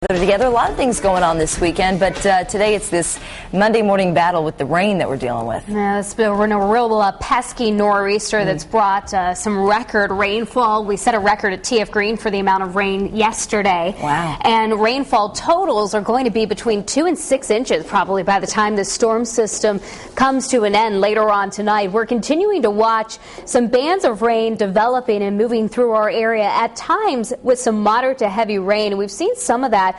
Together. A lot of things going on this weekend, but today it's this Monday morning battle with the rain that we're dealing with. Yeah, it's been a real pesky nor'easter that's brought some record rainfall. We set a record at TF Green for the amount of rain yesterday. Wow. And rainfall totals are going to be between 2 and 6 inches probably by the time the storm system comes to an end later on tonight. We're continuing to watch some bands of rain developing and moving through our area at times with some moderate to heavy rain. We've seen some of that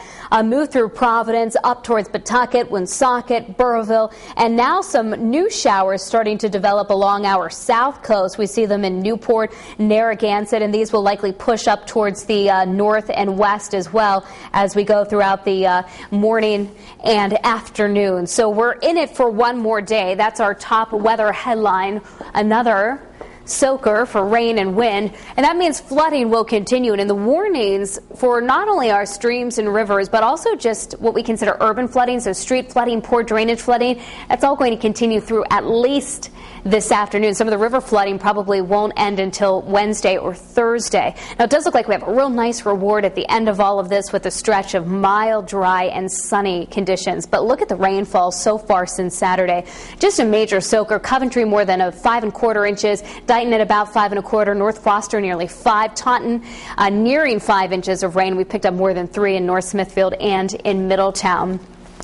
move through Providence up towards Pawtucket, Woonsocket, Burrillville, and now some new showers starting to develop along our south coast. We see them in Newport, Narragansett, and these will likely push up towards the north and west as well as we go throughout the morning and afternoon. So we're in it for one more day. That's our top weather headline. Another soaker for rain and wind, and that means flooding will continue. And the warnings for not only our streams and rivers, but also just what we consider urban flooding, so street flooding, poor drainage flooding, that's all going to continue through at least this afternoon. Some of the river flooding probably won't end until Wednesday or Thursday. Now, it does look like we have a real nice reward at the end of all of this with a stretch of mild, dry, and sunny conditions. But look at the rainfall so far since Saturday. Just a major soaker. Coventry more than 5¼ inches. Dighton at about 5¼ North Foster nearly 5. Taunton nearing 5 inches of rain. We picked up more than 3 in North Smithfield and in Middletown.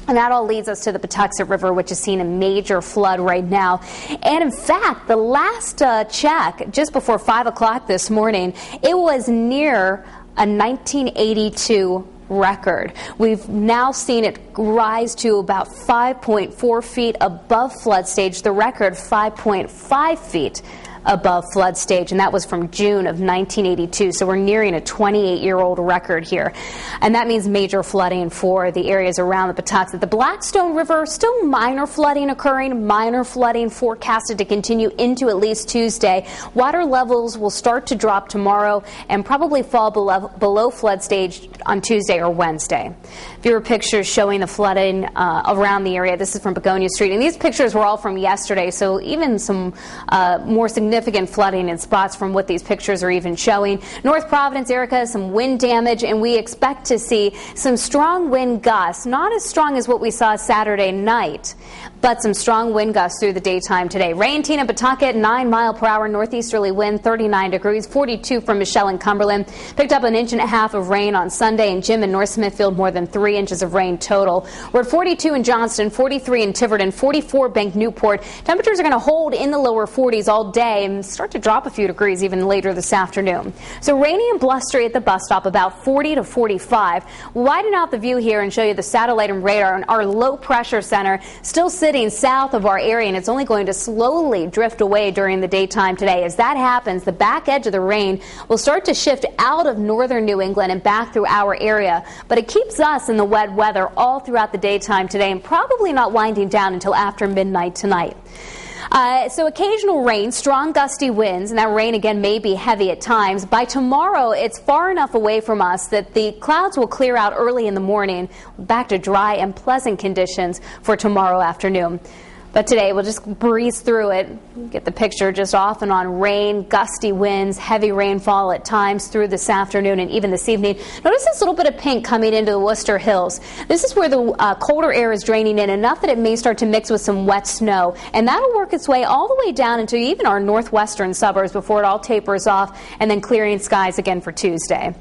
And that all leads us to the Pawtucket River, which is seeing a major flood right now. And in fact, the last check, just before 5 o'clock this morning, it was near a 1982 record. We've now seen it rise to about 5.4 feet above flood stage, the record 5.5 feet above flood stage, and that was from June of 1982. So we're nearing a 28-year-old record here, and that means major flooding for the areas around the Pawtucket. The Blackstone River, still minor flooding occurring, minor flooding forecasted to continue into at least Tuesday. Water levels will start to drop tomorrow and probably fall below flood stage on Tuesday or Wednesday. Viewer pictures showing the flooding around the area. This is from Begonia Street, and these pictures were all from yesterday, so even some more significant flooding in spots from what these pictures are even showing. North Providence, Erica, some wind damage, and we expect to see some strong wind gusts, not as strong as what we saw Saturday night, but some strong wind gusts through the daytime today. Rain, Tina, Pawtucket, 9-mile-per-hour northeasterly wind, 39 degrees, 42 from Michelle and Cumberland. Picked up 1.5 inches of rain on Sunday, and Jim and North Smithfield more than 3 inches of rain total. We're at 42 in Johnston, 43 in Tiverton, 44 Bank Newport. Temperatures are going to hold in the lower 40s all day and start to drop a few degrees even later this afternoon. So rainy and blustery at the bus stop, about 40 to 45. Widen out the view here and show you the satellite and radar, and our low pressure center still sitting south of our area, and it's only going to slowly drift away during the daytime today. As that happens, the back edge of the rain will start to shift out of northern New England and back through our area, but it keeps us in the wet weather all throughout the daytime today, and probably not winding down until after midnight tonight. So occasional rain, strong gusty winds, and that rain again may be heavy at times. By tomorrow, it's far enough away from us that the clouds will clear out early in the morning, back to dry and pleasant conditions for tomorrow afternoon. But today, we'll just breeze through it, get the picture just off and on rain, gusty winds, heavy rainfall at times through this afternoon and even this evening. Notice this little bit of pink coming into the Worcester Hills. This is where the colder air is draining in, enough that it may start to mix with some wet snow. And that'll work its way all the way down into even our northwestern suburbs before it all tapers off, and then clearing skies again for Tuesday.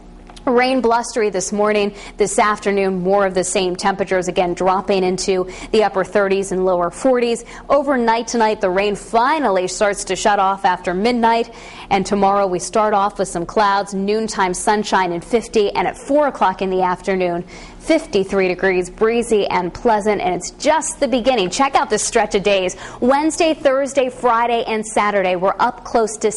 Rain blustery this morning, this afternoon, more of the same temperatures, again dropping into the upper 30s and lower 40s. Overnight tonight, the rain finally starts to shut off after midnight, and tomorrow we start off with some clouds, noontime sunshine and 50, and at 4 o'clock in the afternoon, 53 degrees, breezy and pleasant, and it's just the beginning. Check out this stretch of days. Wednesday, Thursday, Friday, and Saturday, we're up close to